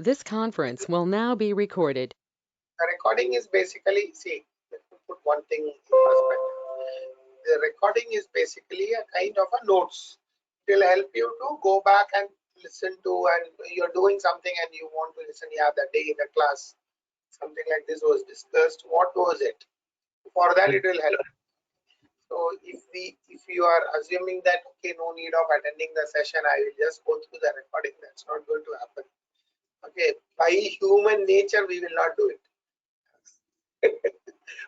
This conference will now be recorded. The recording is basically, see, let me put one thing in perspective. The recording is basically a kind of a notes. It will help you to go back and listen to, and you're doing something and you want to listen, yeah, that day in the class, something like this was discussed. What was it? For that, it will help. So if you are assuming that, okay, no need of attending the session, I will just go through the recording, that's not going to happen. Okay, by human nature, we will not do it.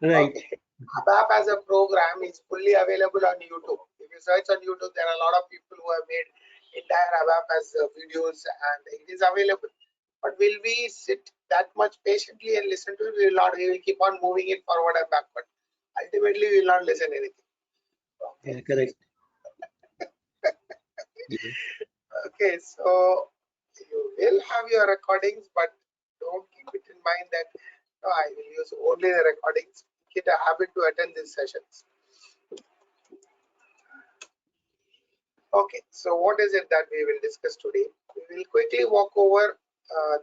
Right. Okay. ABAP as a program is fully available on YouTube. If you search on YouTube, there are a lot of people who have made entire ABAP as videos, and it is available. But will we sit that much patiently and listen to it? We will not. We will keep on moving it forward and backward. Ultimately, we will not listen anything. Okay. Yeah, correct. Okay, so you will have your recordings, but don't keep it in mind that no, I will use only the recordings. Get a habit to attend these sessions. Okay, so what is it that we will discuss today? We will quickly walk over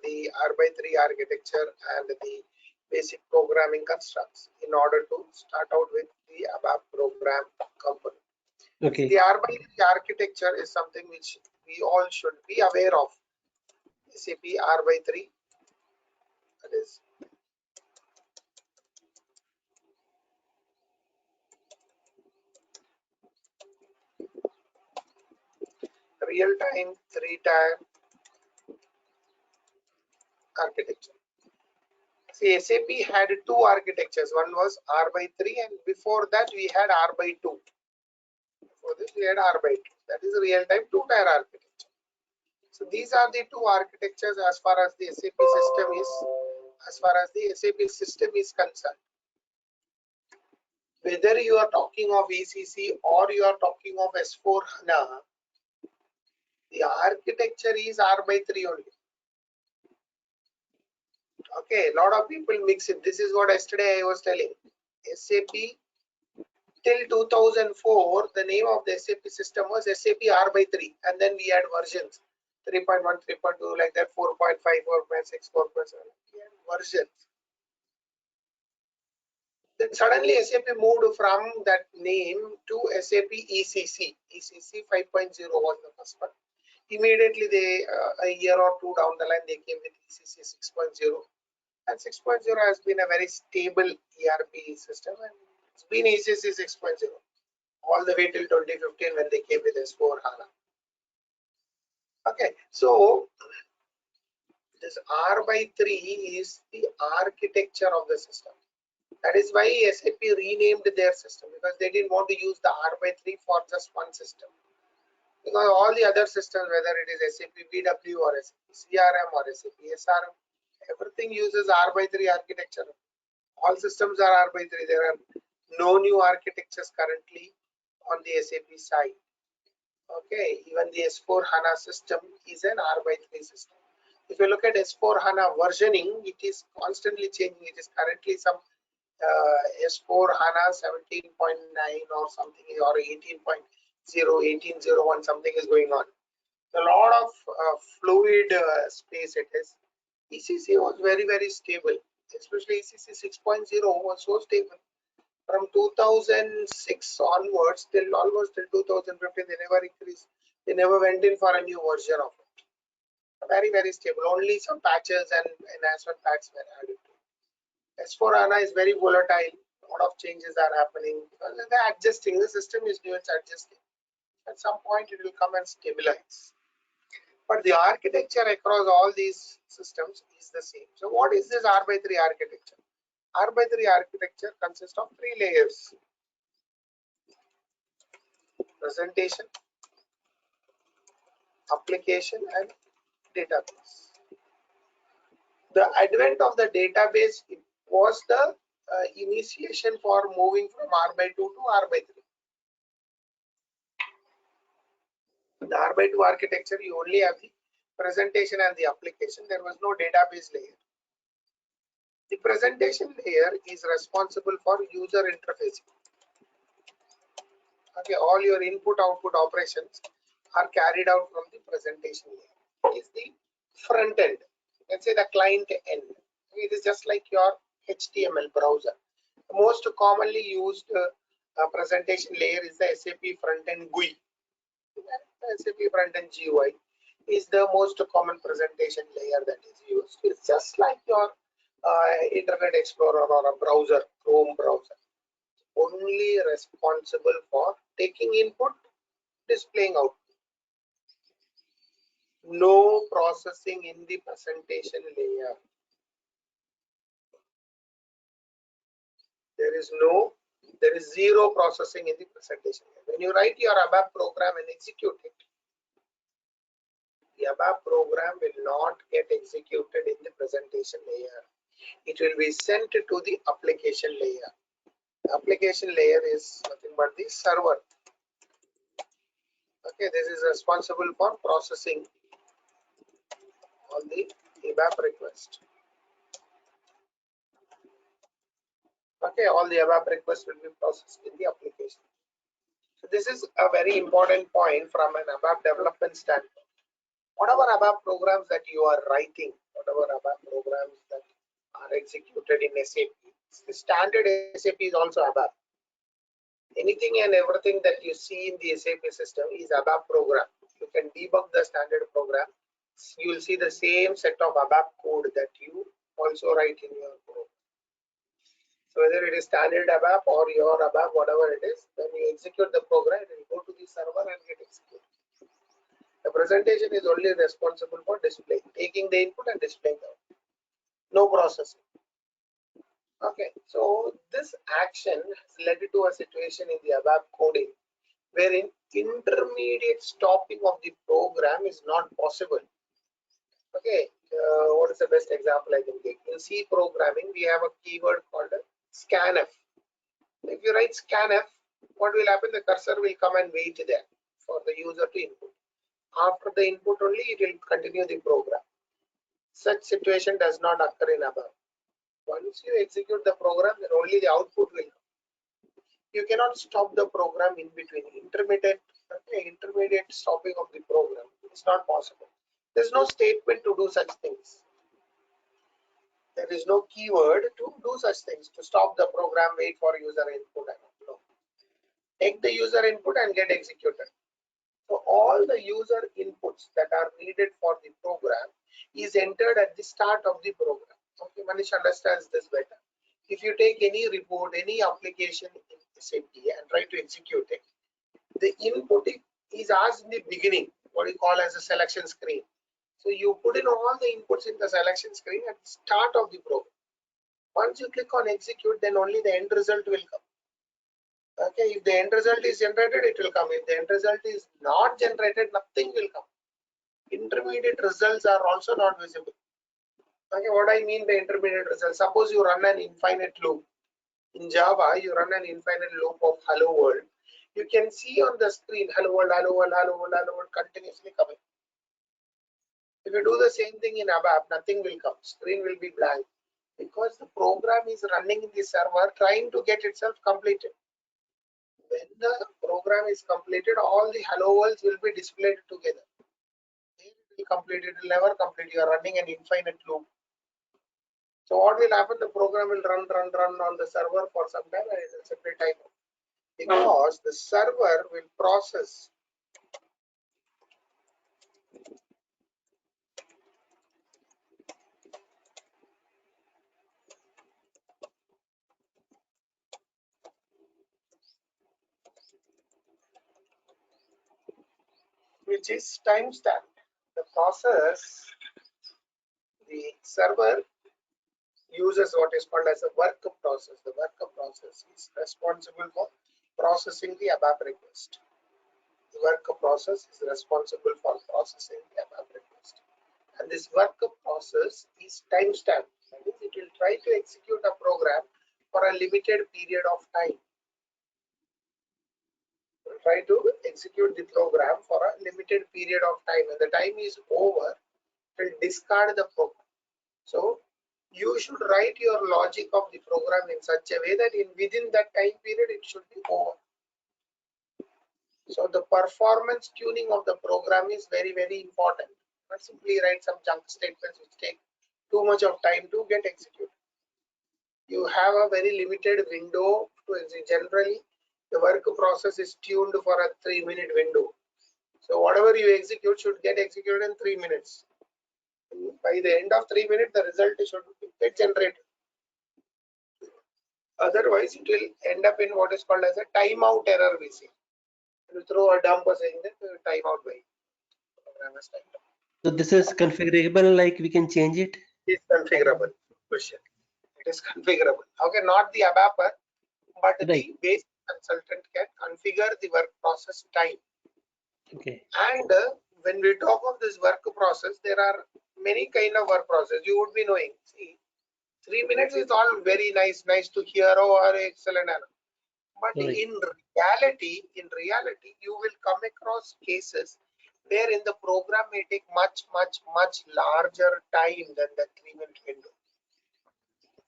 the R/3 architecture and the basic programming constructs in order to start out with the ABAP program component. Okay. The R/3 architecture is something which we all should be aware of. SAP R/3, that is real-time 3-tier architecture. See, SAP had two architectures. One was R/3, and before that we had R/2. Before this we had R/2. That is real-time 2-tier architecture. So these are the two architectures as far as the SAP system is concerned. Whether you are talking of ECC or you are talking of S/4HANA, the architecture is R/3 only. Okay, a lot of people mix it. This is what yesterday I was telling. SAP till 2004, the name of the SAP system was SAP R/3, and then we had versions 3.1, 3.2, like that, 4.5, 4.6, 4.7. We had versions. Then suddenly SAP moved from that name to SAP ECC. ECC 5.0 was the first one. Immediately, they a year or two down the line, they came with ECC 6.0. And 6.0 has been a very stable ERP system, and it's been ECC 6.0 all the way till 2015 when they came with S/4HANA. Okay, so this R/3 is the architecture of the system. That is why SAP renamed their system, because they didn't want to use the R/3 for just one system. Because all the other systems, whether it is SAP BW or SAP CRM or SAP SRM, everything uses R/3 architecture. All systems are R/3. There are no new architectures currently on the SAP side. Okay, even the S/4HANA system is an R/3 system. If you look at S/4HANA versioning, it is constantly changing. It is currently some S/4HANA 17.9 or something, or 18.0, 18.01, something is going on. A lot of fluid space it is. ECC was very, very stable, especially ECC 6.0 was so stable. From 2006 onwards till almost till 2015, they never increased. They never went in for a new version of it. Very, very stable. Only some patches and enhancement packs were added to it. S/4HANA is very volatile. A lot of changes are happening. They're adjusting. The system is new, it's adjusting. At some point, it will come and stabilize. But the architecture across all these systems is the same. So what is this R/3 architecture? R/3 architecture consists of 3 layers: presentation, application, and database. The advent of the database was the initiation for moving from R/2 to R/3. The R/2 architecture, you only have the presentation and the application. There was no database layer. The presentation layer is responsible for user interfacing. Okay, all your input-output operations are carried out from the presentation layer. It is the front end. let's say the client end. It is just like your HTML browser. The most commonly used presentation layer is the SAP front-end GUI. The SAP front-end GUI is the most common presentation layer that is used. It's just like your Internet Explorer or a browser, Chrome browser. Only responsible for taking input, displaying output. No processing in the presentation layer. There is zero processing in the presentation layer. When you write your ABAP program and execute it, the ABAP program will not get executed in the presentation layer. It will be sent to the application layer. The application layer is nothing but the server. Okay, this is responsible for processing all the ABAP request. Okay, all the ABAP requests will be processed in the application. So this is a very important point from an ABAP development standpoint. Whatever ABAP programs that you are writing, whatever ABAP programs that are executed in SAP, the standard SAP is also ABAP. Anything and everything that you see in the SAP system is ABAP program. You can debug the standard program. You will see the same set of ABAP code that you also write in your program. So whether it is standard ABAP or your ABAP, whatever it is, when you execute the program, it will go to the server and get executed. The presentation is only responsible for display, taking the input and displaying the output. No processing. Okay, so this action has led to a situation in the ABAP coding wherein intermediate stopping of the program is not possible. Okay, what is the best example I can give? In C programming, we have a keyword called scanf. If you write scanf, what will happen? The cursor will come and wait there for the user to input. After the input only, it will continue the program. Such situation does not occur in ABAP. Once you execute the program, then only the output will come. You cannot stop the program in between. Intermediate stopping of the program is not possible. There is no statement to do such things. There is no keyword to do such things, to stop the program, wait for user input. No. Take the user input and get executed. So all the user inputs that are needed for the program is entered at the start of the program. Okay, Manish understands this better. If you take any report, any application in SAP and try to execute it, the input is asked in the beginning, what we call as a selection screen. So you put in all the inputs in the selection screen at the start of the program. Once you click on execute, then only the end result will come. Okay, if the end result is generated, it will come. If the end result is not generated, nothing will come. Intermediate results are also not visible. Okay, what I mean by intermediate results, suppose you run an infinite loop. In Java, you run an infinite loop of hello world. You can see on the screen hello world, hello world, hello world, hello world continuously coming. If you do the same thing in ABAP, nothing will come. Screen will be blank because the program is running in the server trying to get itself completed. When the program is completed, all the hello worlds will be displayed together. It will complete, it will never complete. You are running an infinite loop. So what will happen? The program will run on the server for some time and it will simply time out. Because the server will process which is timestamped. The server uses what is called as a work process. The work process is responsible for processing the ABAP request. The work process is responsible for processing the ABAP request. And this work process is timestamped. That is, it will try to execute a program for a limited period of time. It will try to execute the program for a limited period of time. When the time is over, it will discard the program. So you should write your logic of the program in such a way that within that time period it should be over. So the performance tuning of the program is very, very important. Not simply write some junk statements which take too much of time to get executed. You have a very limited window to execute. Generally, the work process is tuned for a 3-minute window. So whatever you execute should get executed in 3 minutes. By the end of 3 minutes, the result should get generated. Otherwise, it will end up in what is called as a timeout error. We see. You throw a dump saying that timeout by program has timed out. So this is configurable, like we can change it? It is configurable. Question. It is configurable. Okay, not the ABAPer, but Right. the base consultant can configure the work process time. Okay. And when we talk of this work process, there are many kind of work process. You would be knowing. See, 3 minutes is all very nice to hear. Oh, excellent. But Right. in reality, you will come across cases wherein the program may take much larger time than the 3-minute window.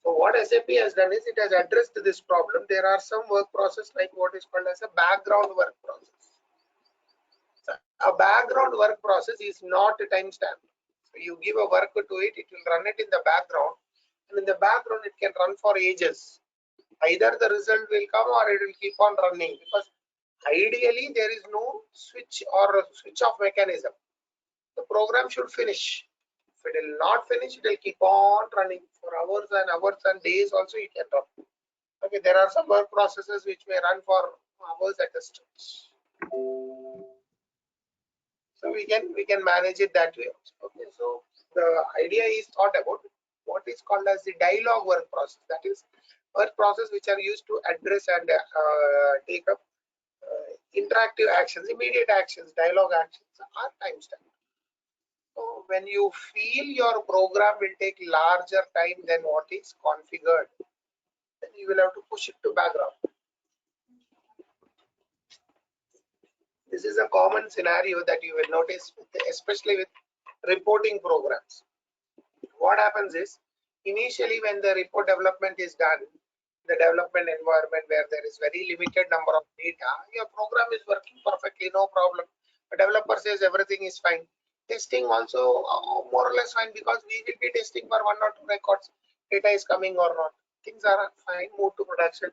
So what SAP has done is it has addressed this problem. There are some work process like what is called as a background work process. So a background work process is not a timestamp. So you give a work to it, it will run it in the background, and in the background it can run for ages. Either the result will come or it will keep on running, because ideally there is no switch or switch off mechanism. The program should finish. If it will not finish, it will keep on running for hours and days also it can run. Okay, there are some work processes which may run for hours at a stretch. So we can manage it that way also. Okay, so the idea is thought about what is called as the dialogue work process. That is work process which are used to address and take up interactive actions, immediate actions, dialogue actions are timestamped. So when you feel your program will take larger time than what is configured, then you will have to push it to background. This is a common scenario that you will notice, especially with reporting programs. What happens is, initially when the report development is done, the development environment where there is very limited number of data, your program is working perfectly, no problem. The developer says everything is fine. Testing also more or less fine, because we will be testing for 1 or 2 records. Data is coming or not. Things are fine, move to production.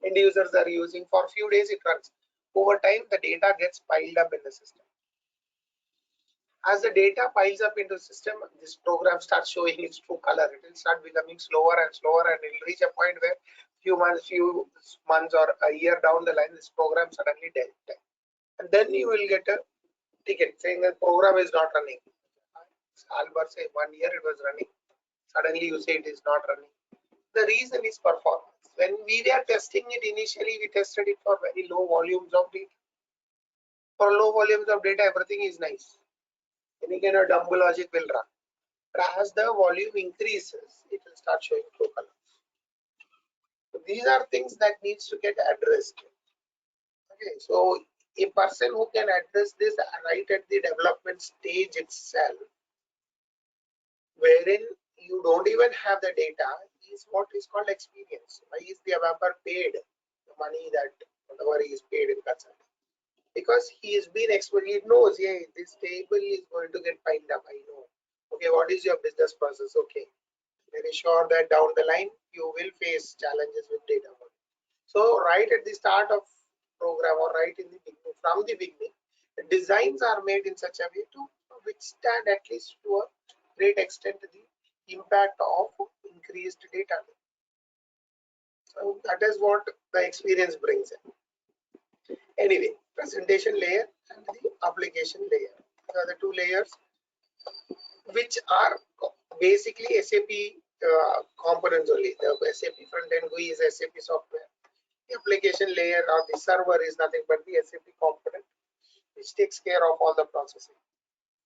End users are using for a few days, it runs. Over time, the data gets piled up in the system. As the data piles up into the system, this program starts showing its true color. It will start becoming slower and slower, and it will reach a point where few months or a year down the line, this program suddenly dead. And then you will get a ticket saying that program is not running. Albert say 1 year it was running. Suddenly you say it is not running. The reason is performance. When we were testing it initially, we tested it for very low volumes of data. For low volumes of data, everything is nice. Any kind of dumb logic will run. But as the volume increases, it will start showing true colors. So these are things that needs to get addressed. Okay, so a person who can address this right at the development stage itself, wherein you don't even have the data, is what is called experience. Why is the ABAPer paid the money that whatever he is paid in consulting? Because he has been expert, he knows, yeah, this table is going to get piled up. I know. Okay, what is your business process? Okay, very sure that down the line you will face challenges with data. So right at the start of program, or right in the beginning, from the beginning, the designs are made in such a way to withstand at least to a great extent the impact of increased data. So that is what the experience brings in. Anyway, presentation layer and the application layer. These are the two layers which are basically SAP components only. The SAP front end GUI is SAP software. The application layer or the server is nothing but the SAP component, which takes care of all the processing.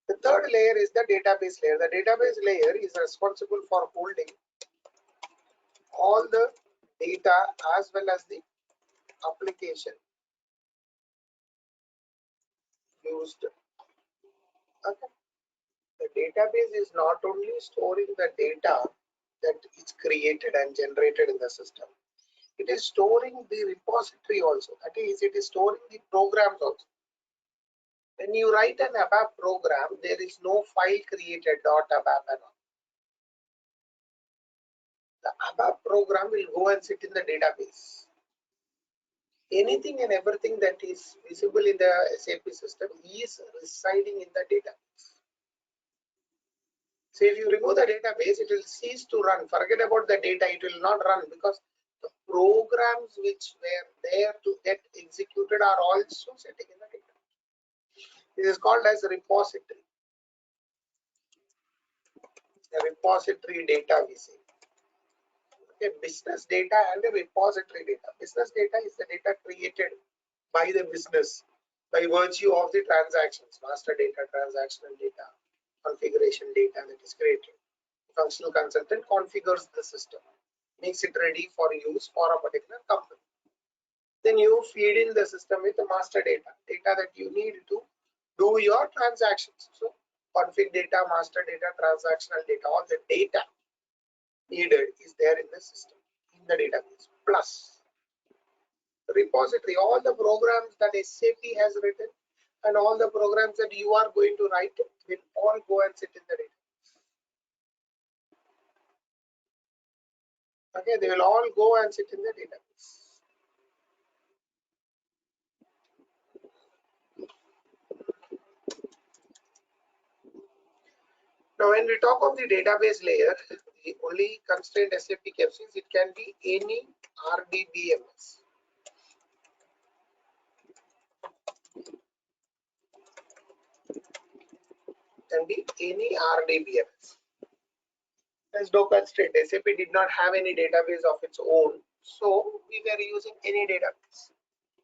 The third layer is the database layer. The database layer is responsible for holding all the data as well as the application used. Okay. The database is not only storing the data that is created and generated in the system, it is storing the repository also. That is, it is storing the programs also. When you write an ABAP program, there is no file created .abap and all. The ABAP program will go and sit in the database. Anything and everything that is visible in the SAP system is residing in the database. So if you remove the database, it will cease to run. Forget about the data, it will not run because the programs which were there to get executed are also sitting in the database. This is called as a repository. The repository data we say. Okay, business data and the repository data. Business data is the data created by the business by virtue of the transactions, master data, transactional data, configuration data that is created. The functional consultant configures the system, makes it ready for use for a particular company. Then you feed in the system with the master data, data that you need to do your transactions. So config data, master data, transactional data, all the data needed is there in the system, in the database. Plus repository, all the programs that SAP has written and all the programs that you are going to write will all go and sit in the database. Okay, they will all go and sit in the database. Now, when we talk of the database layer, the only constraint SAP keeps is it can be any RDBMS. Can be any RDBMS. There's no constraint. SAP did not have any database of its own, so we were using any database.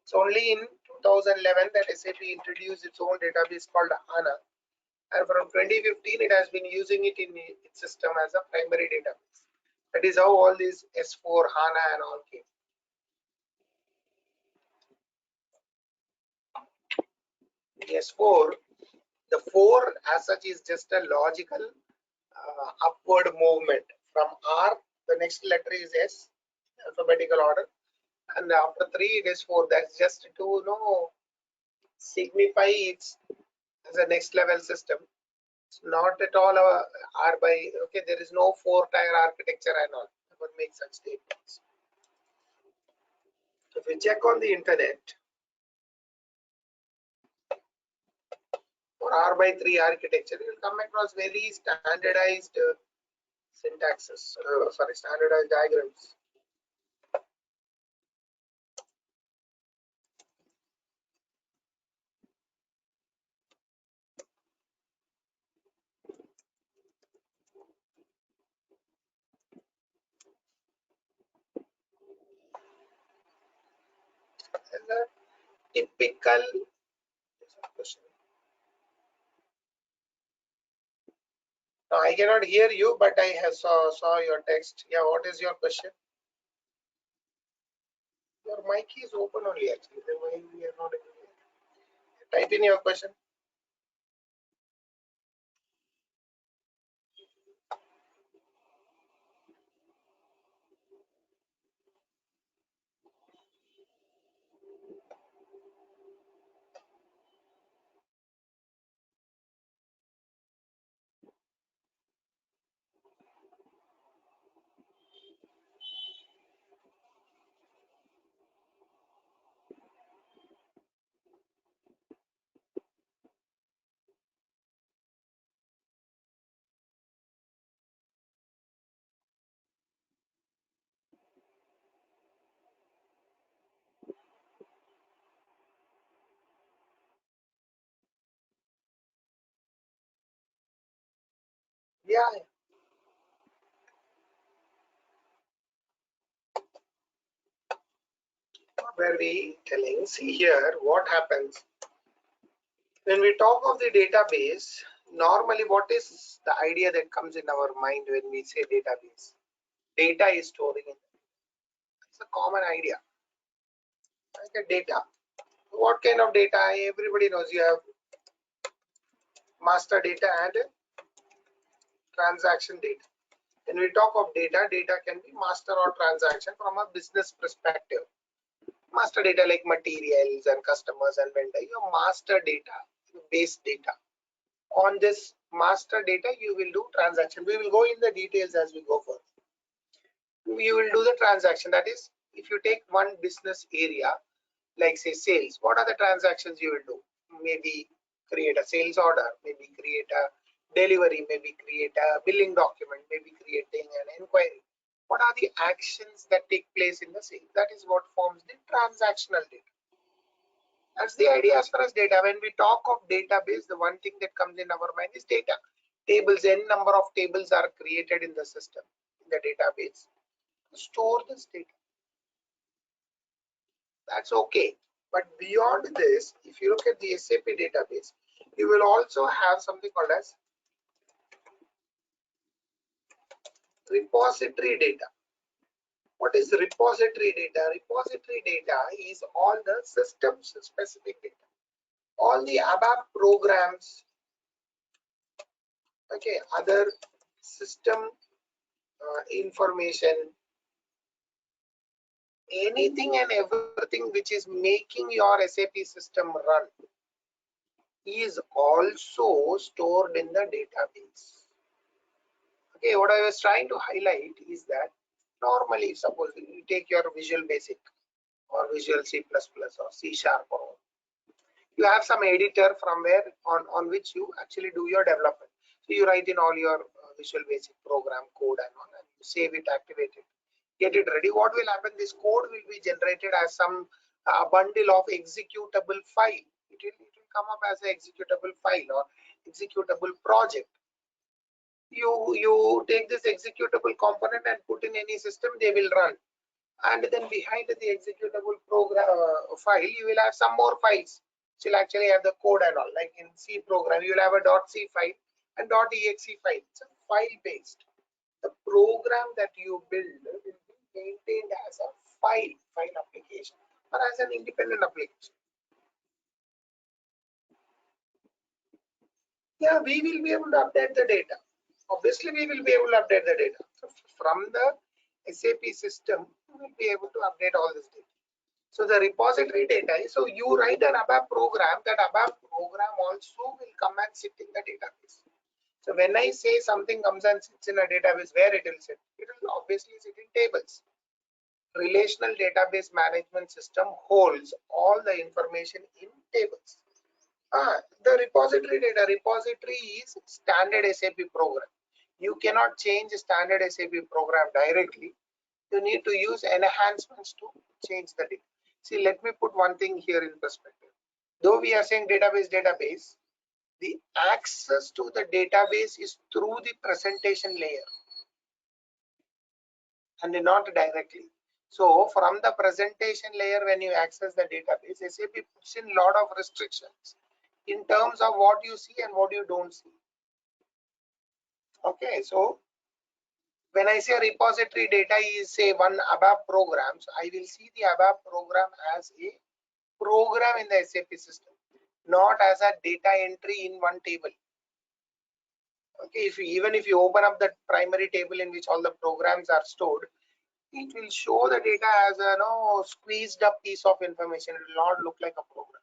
It's only in 2011 that SAP introduced its own database called HANA, and from 2015 it has been using it in its system as a primary database. That is how all these S4 HANA and all came. S4, the 4 as such is just a logical upward movement from R. The next letter is S, alphabetical order, and after 3 it is 4. That's just to signify it's as a next level system. It's not at all a R by, okay, there is no 4-tier architecture and all. I would make such statements. If you check on the internet for R by 3 architecture, you will come across very standardized syntaxes, standardized diagrams. As a typical question. Now, I cannot hear you, but I have saw your text. Yeah, what is your question? Your mic is open only actually. Then why we are not able to hear? Type in your question. Yeah. Where we telling, see here what happens when we talk of the database. Normally, what is the idea that comes in our mind when we say database? Data is storing in. It's a common idea. Like a data. What kind of data? Everybody knows you have master data and transaction data. When we talk of data, data can be master or transaction from a business perspective. Master data like materials and customers and vendor, your master data, base data. On this master data, you will do transaction. We will go in the details as we go further. you will do the transaction. That is, if you take one business area, like say sales, what are the transactions you will do? Maybe create a sales order, maybe create a delivery, maybe create a billing document, maybe creating an inquiry. What are the actions that take place in the sale? That is what forms the transactional data. That's the idea as far as data. When we talk of database, the one thing that comes in our mind is data. Tables, n number of tables are created in the system, in the database, to store this data. That's okay. But beyond this, if you look at the SAP database, you will also have something called as repository data. What is repository data? Repository data is all the systems specific data. All the ABAP programs, okay, other system information, anything and everything which is making your SAP system run is also stored in the database. Okay, what I was trying to highlight is that normally, suppose you take your Visual Basic or Visual C++ or C# or you have some editor from where on which you actually do your development. So you write in all your Visual Basic program code and all, and you save it, activate it, get it ready. What will happen? This code will be generated as some bundle of executable file. It will come up as an executable file or executable project. You take this executable component and put in any system, they will run. And then behind the executable program file, you will have some more files. Which will actually have the code and all. Like in C program, you will have a .c file and .exe file. It's a file based. The program that you build will be maintained as a file application or as an independent application. Yeah, we will be able to update the data. Obviously, we will be able to update the data. So from the SAP system, we will be able to update all this data. So the repository data is, so you write an ABAP program, that ABAP program also will come and sit in the database. So when I say something comes and sits in a database, where it will sit? It will obviously sit in tables. Relational database management system holds all the information in tables. The repository data, repository is standard SAP program. You cannot change standard SAP program directly. You need to use enhancements to change the data. See, let me put one thing here in perspective. Though we are saying database, the access to the database is through the presentation layer and not directly. So from the presentation layer, when you access the database, SAP puts in a lot of restrictions in terms of what you see and what you don't see. Okay, so when I say repository data is say one ABAP program, so I will see the ABAP program as a program in the SAP system, not as a data entry in one table. Okay, even if you open up the primary table in which all the programs are stored, it will show the data as a squeezed up piece of information. It will not look like a program.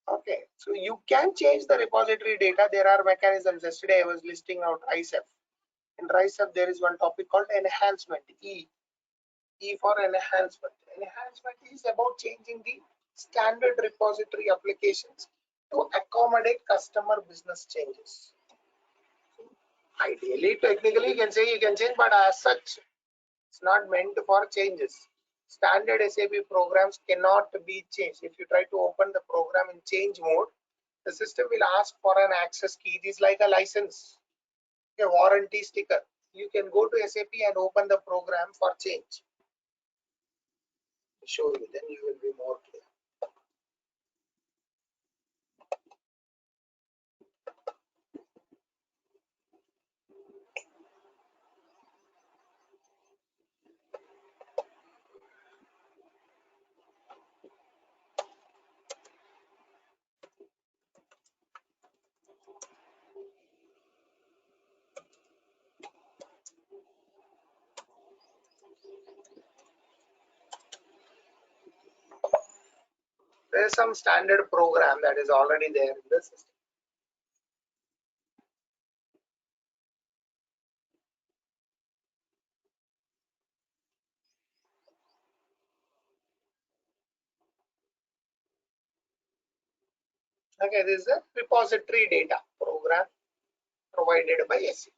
Okay, so you can change the repository data. There are mechanisms. Yesterday I was listing out RICEFW. In RICEFW, there is one topic called enhancement, E for enhancement. Enhancement is about changing the standard repository applications to accommodate customer business changes. Ideally, technically, you can say you can change, but as such, it's not meant for changes. Standard SAP programs cannot be changed. If you try to open the program in change mode, the system will ask for an access key. It is like a license, a warranty sticker. You can go to SAP and open the program for change. I'll show you, then you will be more clear. There is some standard program that is already there in the system. Okay, this is a repository data program provided by SAP.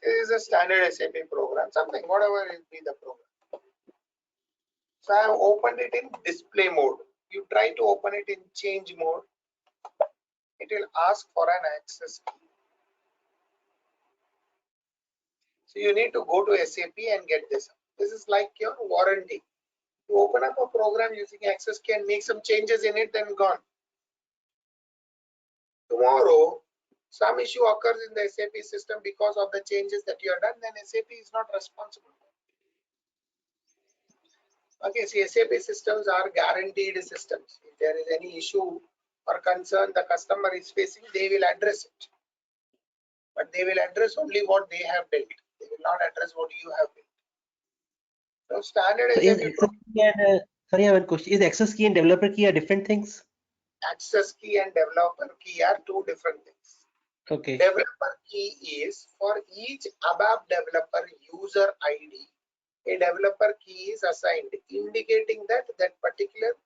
This is a standard SAP program, something, whatever it be the program. So I have opened it in display mode. You try to open it in change mode, it will ask for an access key. So you need to go to SAP and get this. This is like your warranty. You open up a program using access key and make some changes in it, then gone. Tomorrow, some issue occurs in the SAP system because of the changes that you have done, then SAP is not responsible. Okay, see, SAP systems are guaranteed systems. If there is any issue or concern the customer is facing, they will address it. But they will address only what they have built. They will not address what you have built. So standard So SAP is access key and sorry, I have a question. Is access key and developer key are different things? access key and developer key are two different things. Okay. Developer key is for each ABAP developer user ID. A developer key is assigned, indicating that that particular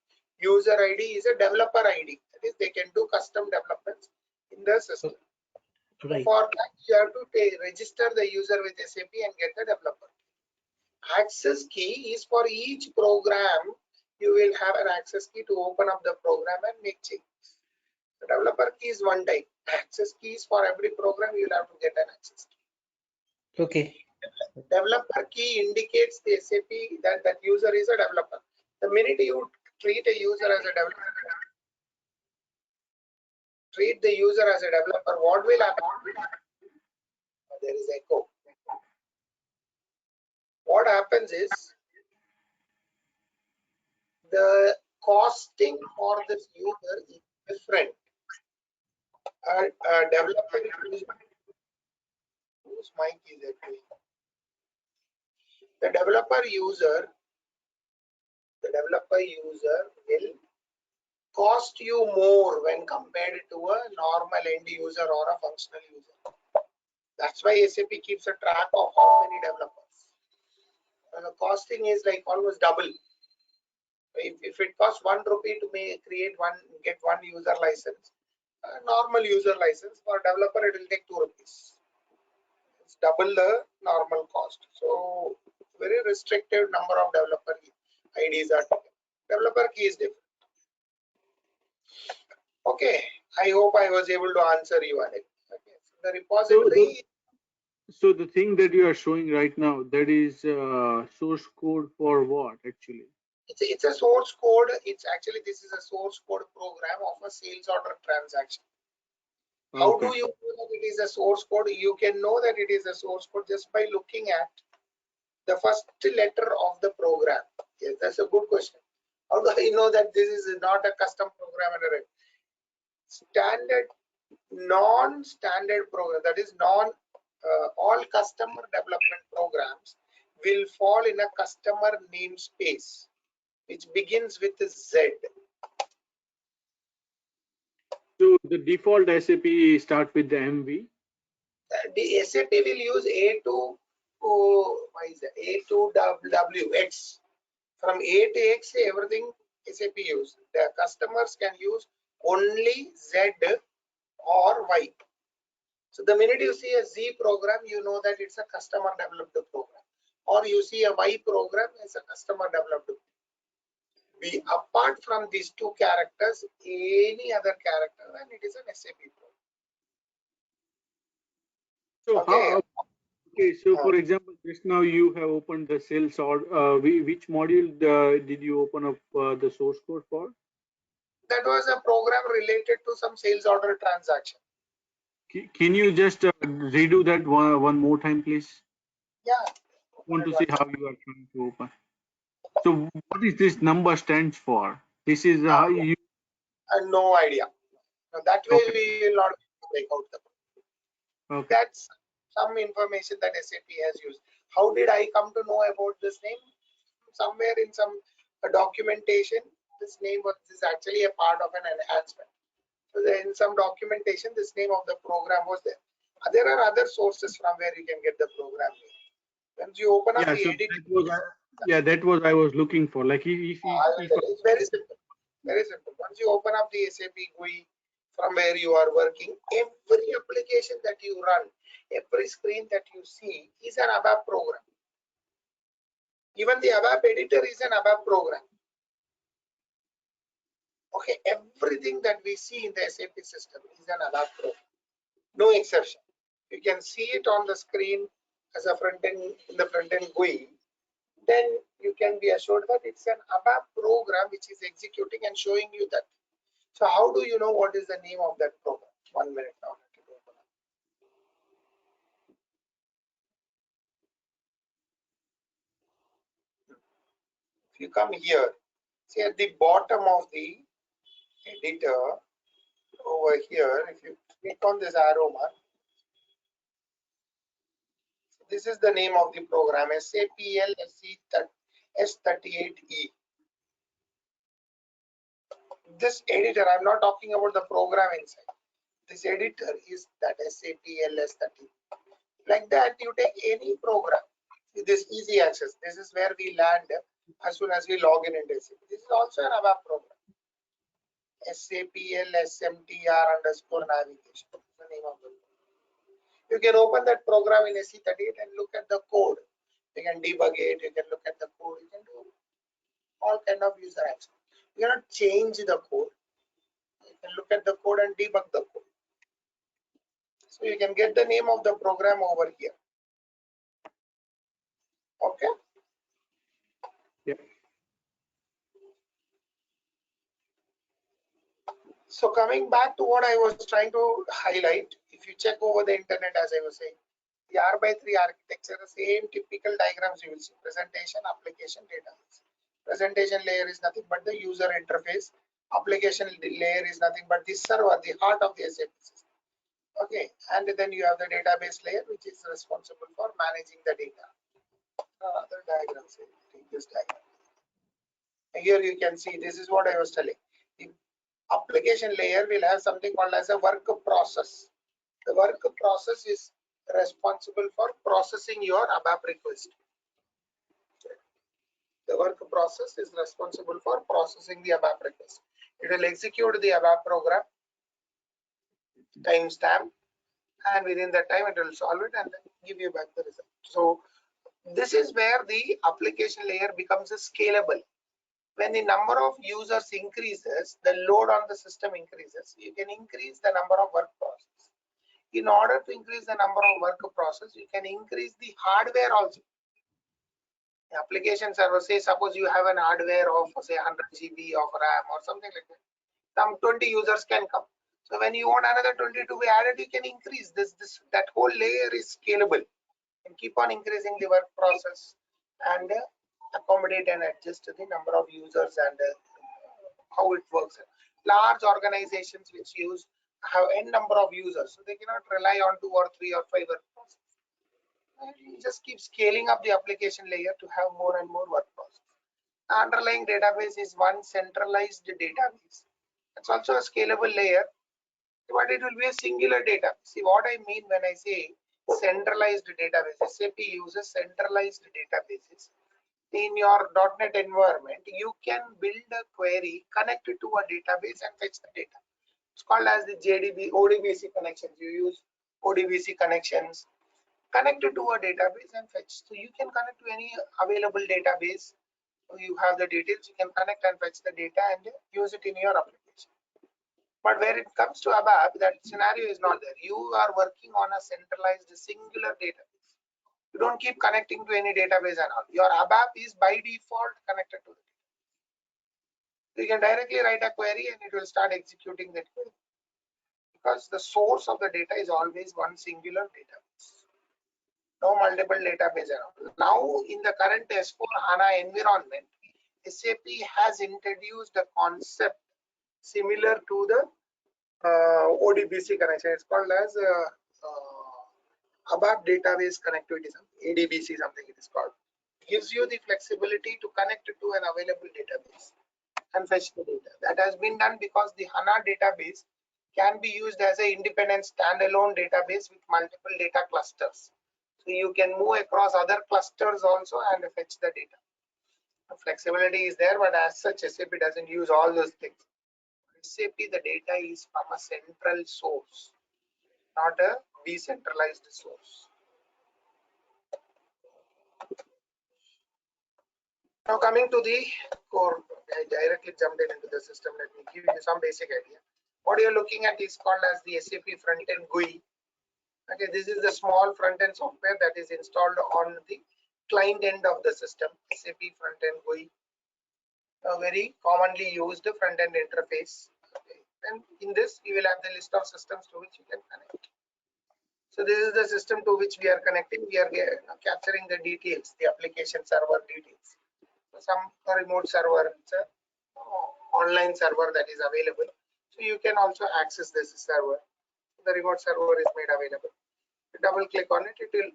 user ID is a developer ID. That is, they can do custom developments in the system. Right. For that, you have to register the user with SAP and get the developer. Access key is for each program. You will have an access key to open up the program and make changes. The developer key is one type. Access key is for every program. You will have to get an access key. Okay. Developer key indicates the SAP that that user is a developer. The minute you treat a user as a developer, what will happen? There is echo. What happens is the costing for this user is different. Developer whose mic is actually the developer user will cost you more when compared to a normal end user or a functional user. That's why SAP keeps a track of how many developers. And the costing is like almost double. If it costs 1 rupee to get one user license, a normal user license for a developer it will take 2 rupees. It's double the normal cost. So very restricted number of developer IDs are taken. Developer key is different. Okay, I hope I was able to answer you, Alex. Okay, so the repository. So the thing that you are showing right now, that is source code for what actually? It's a source code. It's actually, this is a source code program of a sales order transaction. How do you know that it is a source code? You can know that it is a source code just by looking at the first letter of the program. Yes, that's a good question. How do I know that this is not a custom program and a standard, non-standard program? That is all customer development programs will fall in a customer namespace which begins with a Z. So the default SAP start with the MV. The SAP will use A2WX. From A to X, everything SAP use. The customers can use only Z or Y. So the minute you see a Z program, you know that it's a customer developed program. or you see a Y program as a customer developed. Apart from these two characters, any other character, and it is an SAP program. So Okay. okay, so for example, just now you have opened the sales or which module did you open up the source code for? That was a program related to some sales order transaction. Can you just redo that one more time, please? Yeah. I want to see how you are trying to open. So what is this number stands for? This is how you. No idea. Now, that way Okay. we will not break out the. Okay. That's some information that SAP has used. How did I come to know about this name? Somewhere in some documentation, this name is actually a part of an enhancement. So in some documentation, this name of the program was there. There are other sources from where you can get the program name. Once you open up the edit, that was I was looking for. Like if it's very simple. Very simple. Once you open up the SAP GUI from where you are working, every application that you run, every screen that you see is an ABAP program. Even the ABAP editor is an ABAP program. Okay, everything that we see in the SAP system is an ABAP program. No exception. You can see it on the screen as a front end in the front end GUI. Then you can be assured that it's an ABAP program which is executing and showing you that. So how do you know what is the name of that program? 1 minute now. If you come here, see at the bottom of the editor over here, if you click on this arrow mark, this is the name of the program, SAP S38E. This editor, I'm not talking about the program inside. This editor is that SAP LS30. Like that, you take any program. This easy access. This is where we land as soon as we log in into SAP. This is also an ABAP program. SAP LSMTR _ navigation. The name of the program. You can open that program in SE38 and look at the code. You can debug it. You can look at the code. You can do all kind of user access. You cannot change the code. You can look at the code and debug the code. So you can get the name of the program over here. Okay. Yeah. So coming back to what I was trying to highlight, if you check over the internet, as I was saying, the R/3 architecture, the same typical diagrams you will see: presentation, application, database. Presentation layer is nothing but the user interface. Application layer is nothing but the server, the heart of the SAP system. Okay, and then you have the database layer, which is responsible for managing the data. Other diagrams, take this diagram. Here you can see, this is what I was telling. The application layer will have something called as a work process. The work process is responsible for processing your ABAP request. The work process is responsible for processing the ABAP request. It will execute the ABAP program, timestamp, and within that time it will solve it and then give you back the result. So this is where the application layer becomes scalable. When the number of users increases, the load on the system increases. You can increase the number of work process. In order to increase the number of work process, you can increase the hardware also. The application server, say suppose you have an hardware of say 100 GB of RAM or something like that. Some 20 users can come. So when you want another 20 to be added, you can increase that whole layer is scalable and keep on increasing the work process and accommodate and adjust the number of users and how it works. Large organizations which have n number of users, so they cannot rely on 2 or 3 or 5 work processes. You just keep scaling up the application layer to have more and more work process. The underlying database is one centralized database. It's also a scalable layer, but it will be a singular database. See what I mean when I say centralized database. SAP uses centralized databases. In your .NET environment, you can build a query, connect it to a database and fetch the data. It's called as the ODBC connections. You use ODBC connections. connect it to a database and fetch. So you can connect to any available database. So you have the details, you can connect and fetch the data and use it in your application. But where it comes to ABAP, that scenario is not there. You are working on a centralized singular database. You don't keep connecting to any database and all. Your ABAP is by default connected to the database. You can directly write a query and it will start executing that query, because the source of the data is always one singular database. No multiple database around. Now in the current S4 HANA environment, SAP has introduced a concept similar to the ODBC connection. It's called as ABAP database connectivity, ADBC something it is called. It gives you the flexibility to connect to an available database and fetch the data. That has been done because the HANA database can be used as an independent standalone database with multiple data clusters. So you can move across other clusters also and fetch the data. The flexibility is there, but as such SAP doesn't use all those things. SAP, the data is from a central source, not a decentralized source. Now coming to the core, I directly jumped into the system. Let me give you some basic idea. What you're looking at is called as the SAP front-end GUI. Okay, this is the small front-end software that is installed on the client end of the system. SAP front-end GUI, a very commonly used front-end interface. Okay. And in this, you will have the list of systems to which you can connect. So this is the system to which we are connecting. We are capturing the details, the application server details. So some remote server, it's a online server that is available. So you can also access this server. The remote server is made available. Double click on it, it will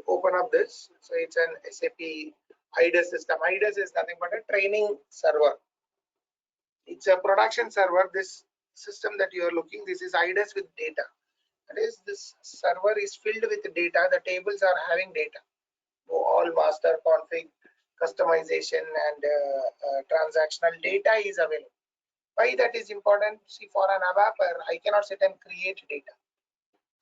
open up this. So it's an SAP IDAS system. IDAS is nothing but a training server. It's a production server. This system that you are looking, this is IDAS with data. That is, this server is filled with data. The tables are having data. All master, config, customization, and transactional data is available. Why that is important? See, for an ABAPer, I cannot sit and create data.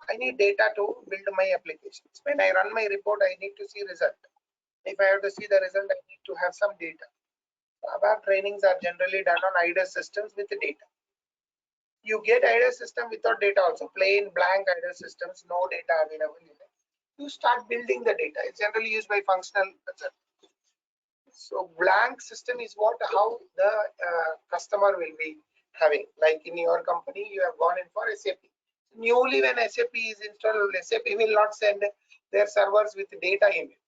I need data to build my applications. When I run my report, I need to see result. If I have to see the result, I need to have some data. ABAP trainings are generally done on IDAS systems with the data. You get IDAS system without data also, plain blank IDAS systems, no data available in it. You start building the data. It's generally used by functional method. So blank system is how the customer will be having. Like in your company, you have gone in for SAP. Newly when SAP is installed, SAP will not send their servers with data in it.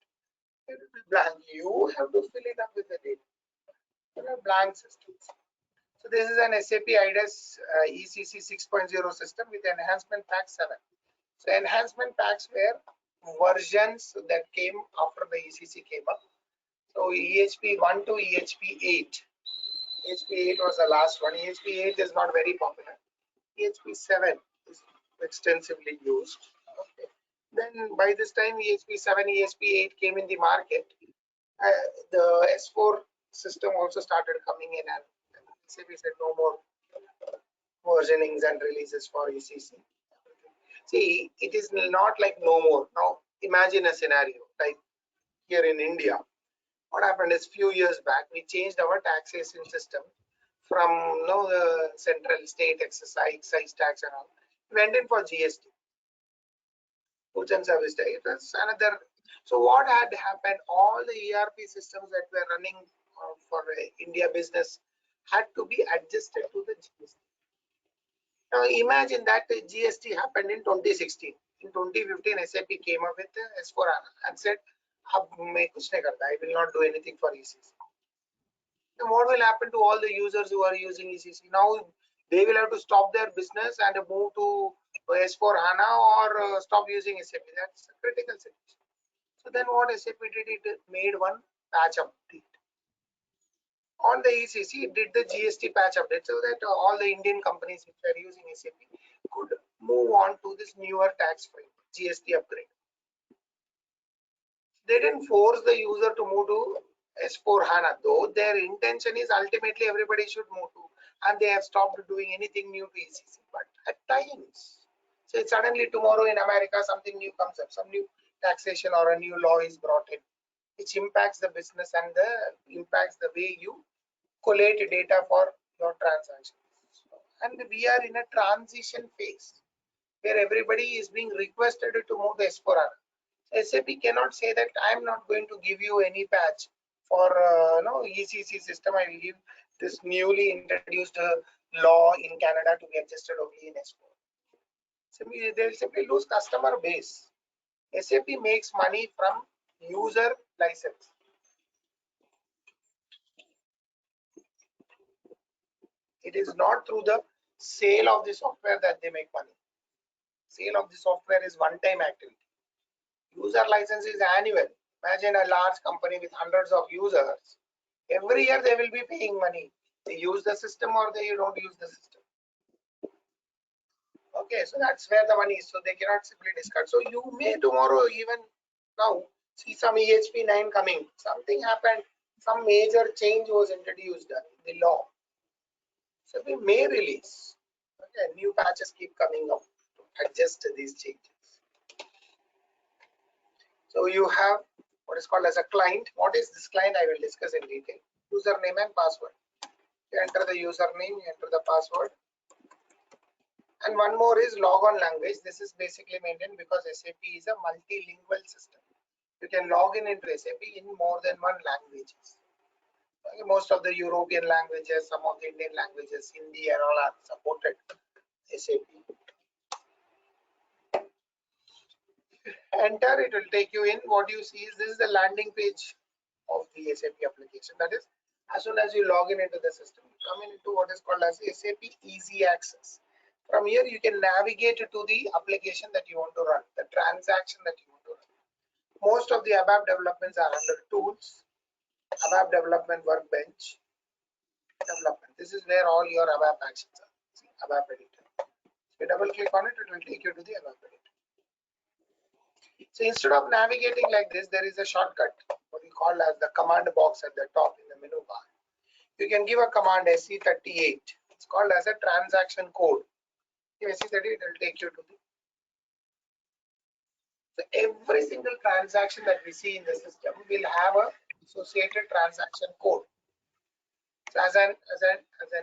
It will be blank. You have to fill it up with the data. Blank systems. So this is an SAP IDAS ECC 6.0 system with enhancement pack 7. So enhancement packs were versions that came after the ECC came up. So EHP 1 to EHP 8. EHP 8 was the last one. EHP 8 is not very popular. EHP 7 is extensively used. Okay. Then by this time EHP 7, EHP 8 came in the market. The S4 system also started coming in, and SAP said no more versionings and releases for ECC. See, it is not like no more. Now imagine a scenario like here in India. What happened is few years back we changed our taxation system from the central state excise tax and all. We went in for GST, goods and service tax. It was another. So what had happened? All the ERP systems that were running for India business had to be adjusted to the GST. Now imagine that GST happened in 2016. In 2015, SAP came up with S4 and said, I will not do anything for ECC. Then what will happen to all the users who are using ECC? Now they will have to stop their business and move to S4 HANA or stop using SAP. That's a critical situation. So then what SAP did, it made one patch update. On the ECC, it did the GST patch update so that all the Indian companies which are using SAP could move on to this newer tax framework, GST upgrade. They didn't force the user to move to S4 HANA, though their intention is ultimately everybody should move to, and they have stopped doing anything new to ECC. But at times, So suddenly tomorrow in America something new comes up, some new taxation or a new law is brought in, which impacts the business and impacts the way you collate data for your transactions. And we are in a transition phase where everybody is being requested to move the S4HANA. SAP cannot say that I am not going to give you any patch for no ECC system. I will give this newly introduced law in Canada to be adjusted only in S4. Simply, they will simply lose customer base. SAP makes money from user license. It is not through the sale of the software that they make money. Sale of the software is one-time activity. User license is annual. Imagine a large company with hundreds of users. Every year they will be paying money. They use the system or they don't use the system. Okay, so that's where the money is. So they cannot simply discard. So you may tomorrow, even now, see some EHP 9 coming. Something happened. Some major change was introduced in the law. So we may release. Okay, new patches keep coming up to adjust these changes. So you have what is called as a client. What is this client? I will discuss in detail. Username and password. You enter the username, you enter the password. And one more is logon language. This is basically maintained because SAP is a multilingual system. You can log in into SAP in more than one languages. Okay, most of the European languages, some of the Indian languages, Hindi and all are supported SAP. Enter, it will take you in. What you see is this is the landing page of the SAP application. That is, as soon as you log in into the system, you come into what is called as SAP Easy Access. From here, you can navigate to the application that you want to run, the transaction that you want to run. Most of the ABAP developments are under tools, ABAP Development Workbench, development. This is where all your ABAP actions are. See, ABAP editor. If you double click on it, it will take you to the ABAP editor. So instead of navigating like this, there is a shortcut, what we call as the command box at the top in the menu bar. You can give a command SC38. It's called as a transaction code. SC38 will take you to the. So every single transaction that we see in the system will have a associated transaction code. So as an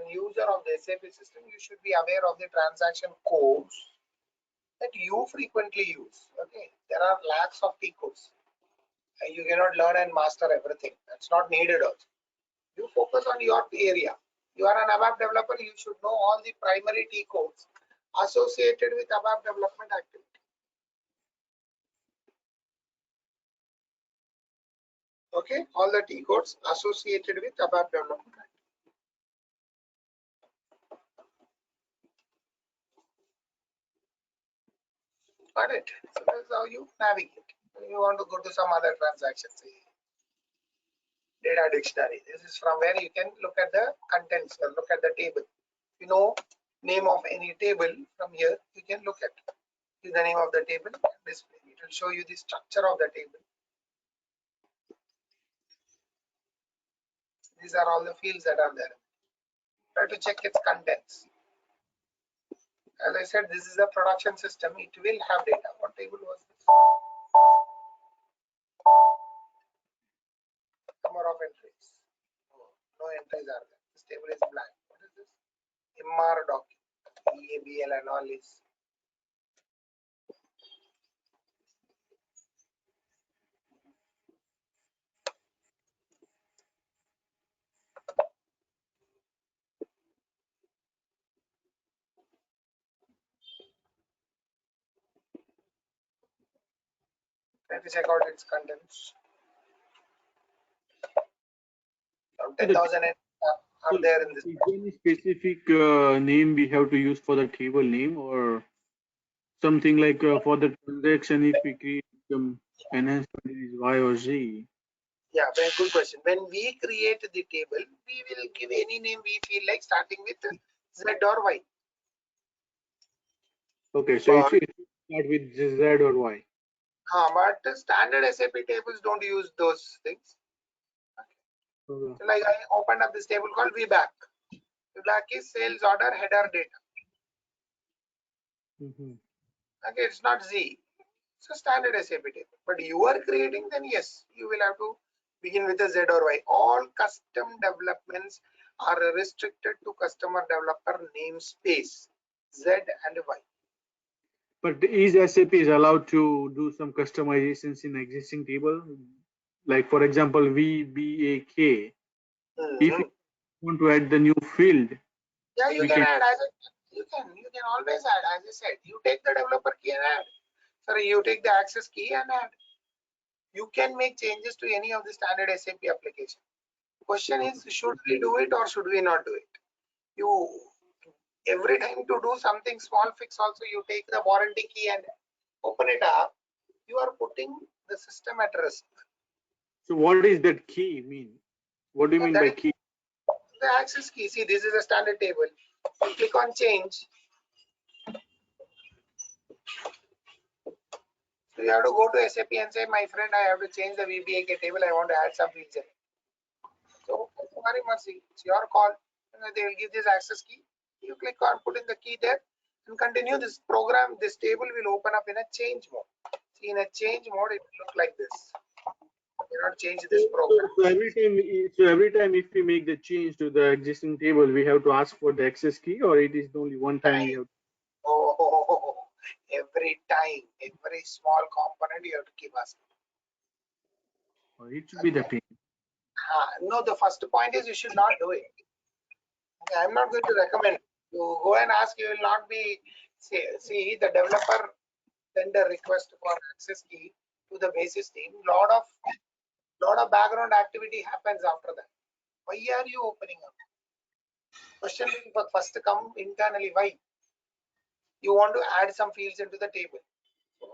user of the SAP system, you should be aware of the transaction codes that you frequently use. Okay, there are lakhs of T codes. You cannot learn and master everything. That's not needed also. You focus on your area. You are an ABAP developer, you should know all the primary T codes associated with ABAP development activity. Okay, all the T codes associated with ABAP development activity. Got it? So that's how you navigate. You want to go to some other transaction, say data dictionary. This is from where you can look at the contents or look at the table. You know name of any table from here, you can look at the name of the table and display. It will show you the structure of the table. These are all the fields that are there. Try to check its contents. As I said, this is a production system. It will have data. What table was this? Number of entries. No entries are there. This table is blank. What is this? MR document. EABL and all is. Try to check out its contents. 10,000 are there in this. Is there any specific name we have to use for the table name, or something like for the transaction if we create enhancement is Y or Z? Yeah, very good question. When we create the table, we will give any name we feel like, starting with Z or Y. Okay, so But, it start with Z or Y. but standard SAP tables don't use those things. Okay. So like I opened up this table called VBAC. VBAC is sales order header data. Okay, it's not Z. It's a standard SAP table. But you are creating, then yes, you will have to begin with a Z or Y. All custom developments are restricted to customer developer namespace Z and Y. But is SAP is allowed to do some customizations in existing table? Like for example, VBAK. If you want to add the new field, Yeah, you we can can. add as a, you can always add. As I said, you take the developer key and add. Sorry, you take the access key and add. You can make changes to any of the standard SAP application. Question is, should we do it or should we not do it? You every time to do something small fix, also you take the warranty key and open it up. You are putting the system at risk. So what is that key mean? What do you mean That by is key? the access key. See, this is a standard table. You click on change. So you have to go to SAP and say, my friend, I have to change the VBAK table. I want to add some fields in it. So very mercy, it's your call. They will give this access key. You click on, put in the key there, and continue this program. This table will open up in a change mode. See, in a change mode, it will look like this. You cannot change this program. So every time if we make the change to the existing table, we have to ask for the access key, or it is only one time we have. Oh, every time, every small component you have to keep asking. Or it should be the pain. No, the first point is you should not do it. Okay, I'm not going to recommend. You go and ask, you will not be. See the developer send a request for access key to the basis team. Lot of background activity happens after that. Why are you opening up? Question will first come internally. Why? You want to add some fields into the table. So,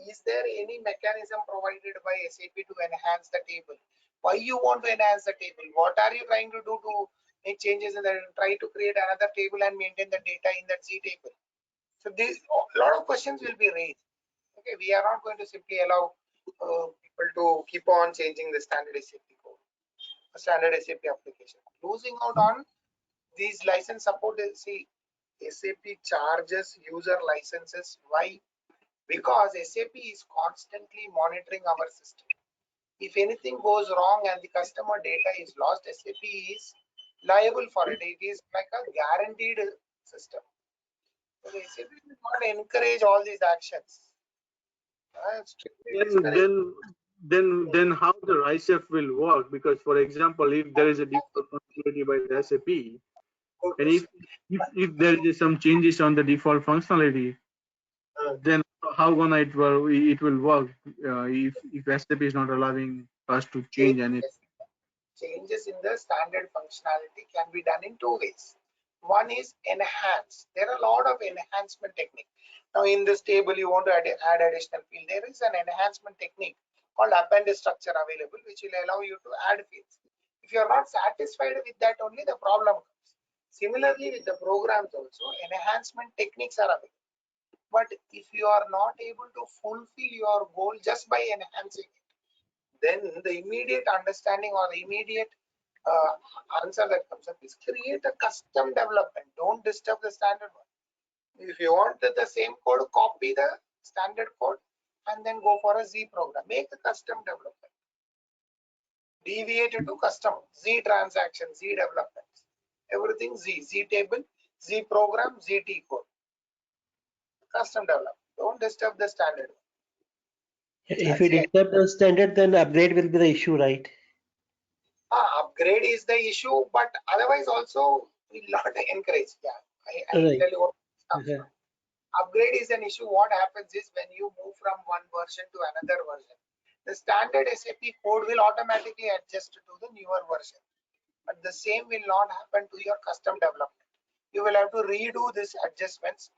is there any mechanism provided by SAP to enhance the table? Why you want to enhance the table? What are you trying to do to make changes in that? Try to create another table and maintain the data in that Z table. So these a lot of questions will be raised. Okay, we are not going to simply allow people to keep on changing the standard SAP code, standard SAP application. Losing out on these license support is, see, SAP charges user licenses. Why? Because SAP is constantly monitoring our system. If anything goes wrong and the customer data is lost, SAP is liable for it. It is like a guaranteed system. So the SAP will not encourage all these actions. Then how the RICEFW will work? Because for example, if there is a default functionality by the SAP, and if there is some changes on the default functionality, then how gonna it will work if SAP is not allowing us to change anything? Changes in the standard functionality can be done in two ways. One is enhance. There are a lot of enhancement technique. Now in this table you want to add additional field. There is an enhancement technique called append structure available, which will allow you to add fields. If you are not satisfied with that, only the problem comes. Similarly with the programs also, enhancement techniques are available. But if you are not able to fulfill your goal just by enhancing it, then the immediate understanding or the immediate answer that comes up is create a custom development. Don't disturb the standard one. If you want the same code, copy the standard code and then go for a Z program. Make a custom development. Deviate it to custom Z transaction, Z developments. Everything Z, Z table, Z program, Z T code. Custom development. Don't disturb the standard. If we disturb the standard, then upgrade will be the issue, right? Upgrade is the issue, but otherwise also will not encourage. Yeah, I Right. tell you what comes from. Upgrade is an issue. What happens is when you move from one version to another version, the standard SAP code will automatically adjust to the newer version. But the same will not happen to your custom development. You will have to redo these adjustments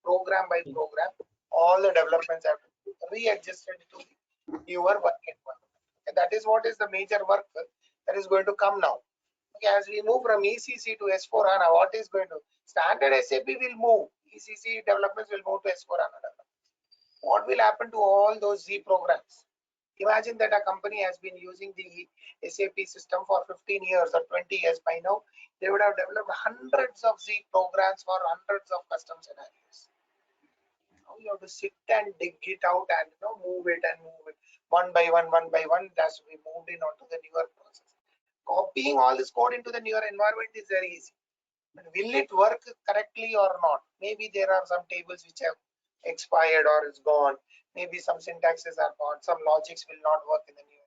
program by program. All the developments have to be readjusted to the newer working environment. And that is what is the major work that is going to come now. Okay, as we move from ECC to S4HANA, what is going to standard SAP will move. ECC developments will move to S4HANA developments. What will happen to all those Z programs? Imagine that a company has been using the SAP system for 15 years or 20 years. By now, they would have developed hundreds of Z programs for hundreds of custom scenarios. you have to sit and dig it out and move it one by one. It has to be moved in onto the newer process. Copying all this code into the newer environment is very easy. But will it work correctly or not? Maybe there are some tables which have expired or is gone. Maybe some syntaxes are gone. Some logics will not work in the new.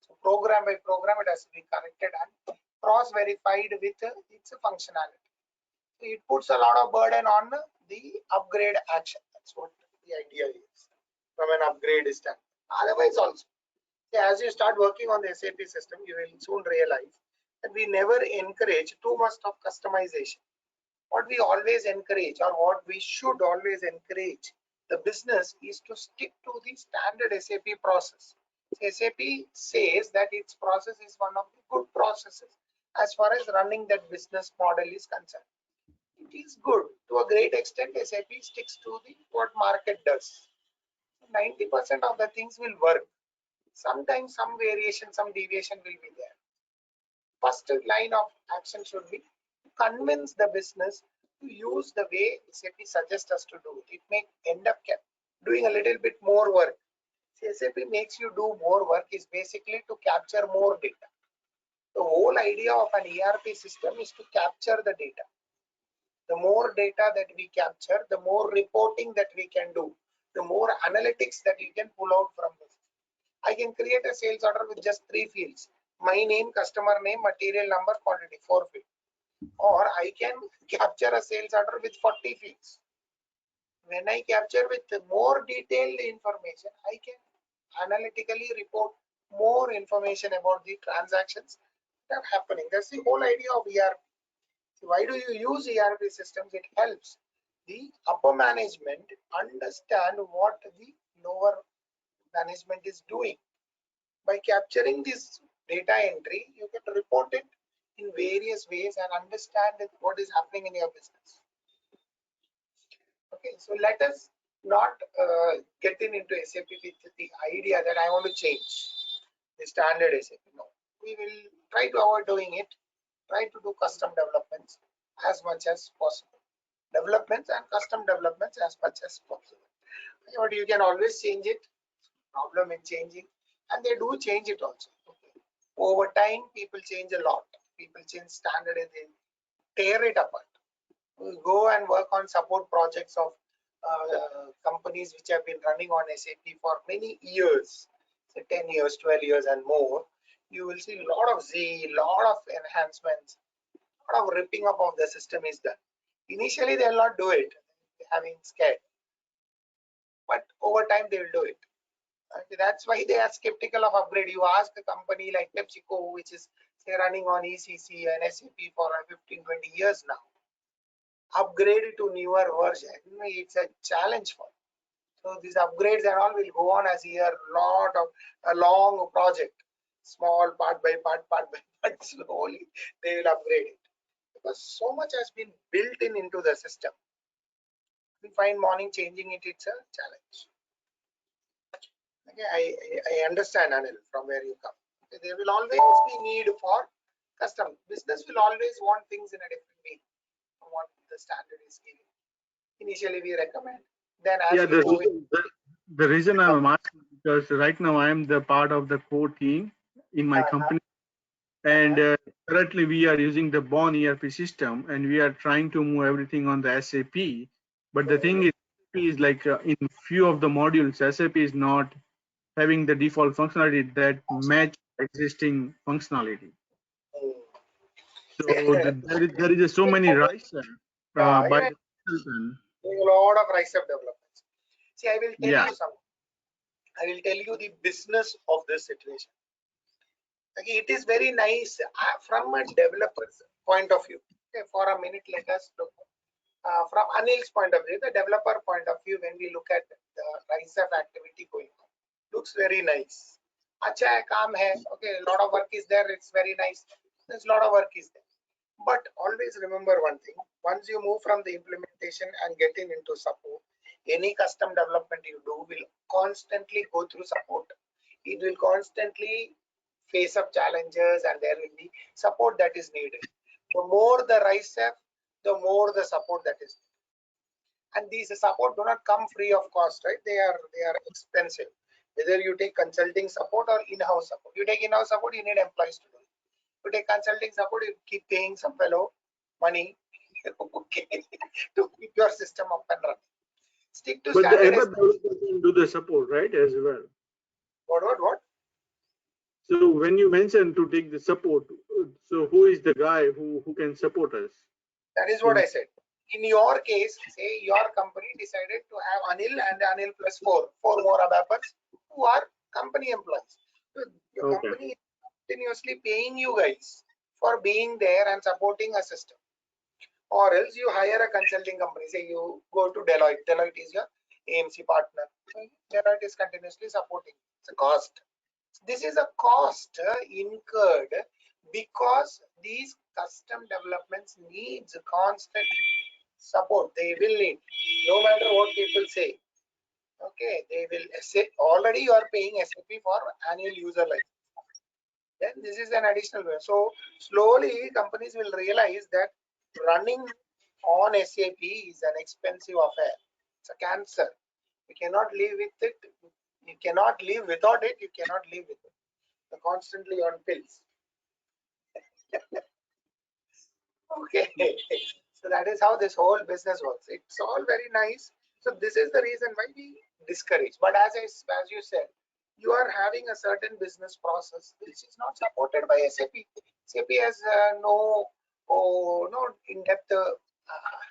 So program by program, it has to be corrected and cross-verified with its functionality. So it puts a lot of burden on the upgrade action. That's what the idea is from an upgrade standpoint. Otherwise, also, as you start working on the SAP system, you will soon realize that we never encourage too much of customization. What we always encourage, or what we should always encourage the business, is to stick to the standard SAP process. SAP says that its process is one of the good processes as far as running that business model is concerned. It is good to a great extent. SAP sticks to the what market does. 90% of the things will work. Sometimes some variation, some deviation will be there. First line of action should be to convince the business to use the way SAP suggests us to do. It may end up doing a little bit more work. SAP makes you do more work is basically to capture more data. The whole idea of an ERP system is to capture the data. The more data that we capture, the more reporting that we can do, the more analytics that you can pull out from this. I can create a sales order with just 3 fields: my name, customer name, material number, quantity, 4 fields. Or I can capture a sales order with 40 fields. When I capture with more detailed information, I can analytically report more information about the transactions that are happening. That's the whole idea of ERP. Why do you use ERP systems? It helps the upper management understand what the lower management is doing. By capturing this data entry, you can report it in various ways and understand what is happening in your business. Okay, so let us not get into SAP with the idea that I want to change the standard SAP. No, we will try to avoid doing it. Try to do custom developments as much as possible. Developments and custom developments as much as possible. But you can always change it. Problem in changing, and they do change it also. Okay. Over time, people change a lot. People change standard and they tear it apart. We go and work on support projects of companies which have been running on SAP for many years, say 10 years, 12 years and more. You will see a lot of Z, lot of enhancements, a lot of ripping up of the system is done. Initially, they will not do it, having scared. But over time, they will do it. That's why they are skeptical of upgrade. You ask a company like PepsiCo, which is say running on ECC and SAP for 15-20 years now, upgrade to newer version. It's a challenge for them. So these upgrades and all will go on as a long project, small part by part, slowly they will upgrade it, because so much has been built into the system. We find morning changing it, it's a challenge. Okay, I understand, Anil, from where you come. Okay, there will always be need for custom. Business will always want things in a different way from what the standard is giving. Initially, we recommend. Then, as the reason I'm asking, because right now I am the part of the core team in my company, and currently we are using the Born ERP system, and we are trying to move everything on the SAP. But the thing is, SAP is like in few of the modules, SAP is not having the default functionality that match existing functionality. So there is so many RICEFW by the system. Doing a lot of RICEFW developments. See, I will tell you something. I will tell you the business of this situation. Okay, it is very nice from a developer's point of view. Okay, for a minute, let us look from Anil's point of view, the developer point of view. When we look at the RICEFW activity going on, looks very nice. Acha hai, kaam hai. Okay, a lot of work is there. It's very nice. There's a lot of work is there. But always remember one thing: once you move from the implementation and getting into support, any custom development you do will constantly go through support. It will constantly face up challenges, and there will be support that is needed. The more the RICEFW, the more the support that is needed. And these support do not come free of cost, right? They are expensive. Whether you take consulting support or in-house support. You take in-house support, you need employees to do it. You take consulting support, you keep paying some fellow money okay, to keep your system up and running. Stick to But the standard. ABAP developer can do the support, right, as well. What? So when you mentioned to take the support, so who is the guy who can support us? That is what I said. In your case, say your company decided to have Anil and Anil plus four more ABAPers who are company employees. So your company is continuously paying you guys for being there and supporting a system. Or else you hire a consulting company. Say you go to Deloitte. Deloitte is your AMC partner. Deloitte is continuously supporting. It's a cost. This is a cost incurred because these custom developments needs constant support. They will need, no matter what people say. Okay, they will say already you are paying SAP for annual user license. Then this is an additional way. So slowly companies will realize that running on SAP is an expensive affair. It's a cancer. You cannot live with it. You cannot live without it. You cannot live with it. You're constantly on pills. Okay. So that is how this whole business works. It's all very nice. So this is the reason why we discourage. But as you said, you are having a certain business process which is not supported by SAP. SAP has no in-depth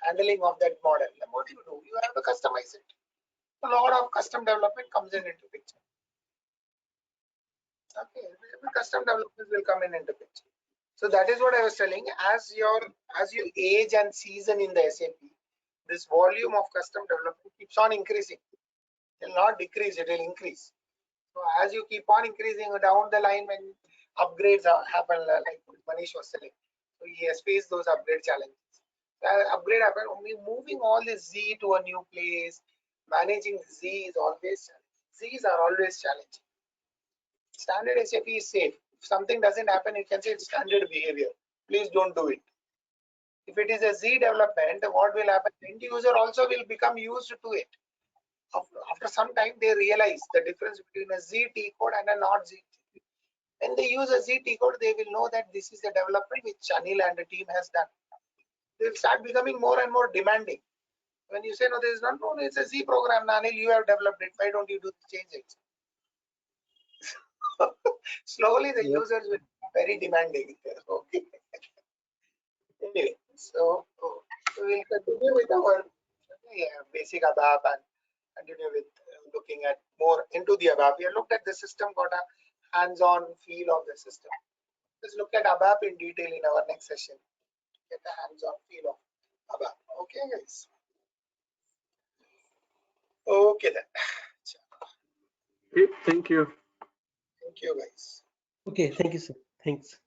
handling of that model. And what do? You have to customize it. A lot of custom development comes into picture. Okay, custom development will come into picture. So that is what I was telling. As you age and season in the SAP, this volume of custom development keeps on increasing. It will not decrease, it will increase. So as you keep on increasing down the line, when upgrades happen, like Manish was saying, so he has faced those upgrade challenges. Upgrade happen, only moving all this Z to a new place, managing Z is always challenging. Z's are always challenging. Standard SAP is safe. If something doesn't happen, you can say it's standard behavior. Please don't do it. If it is a Z development, what will happen? End user also will become used to it. After some time, they realize the difference between a Z T code and a not Z T. When they use a Z T code, they will know that this is the development which Anil and the team has done. They will start becoming more and more demanding. When you say, no, there is not, no, it's a Z program, Anil, you have developed it. Why don't you do the changes? Slowly, the users will be very demanding. Okay. Anyway, so we'll continue with our basic ABAP and continue with looking at more into the ABAP. We have looked at the system, got a hands-on feel of the system. Let's look at ABAP in detail in our next session. Get a hands-on feel of ABAP. Okay, guys. Okay then. Okay, thank you. Thank you, guys. Okay, thank you, sir. Thanks.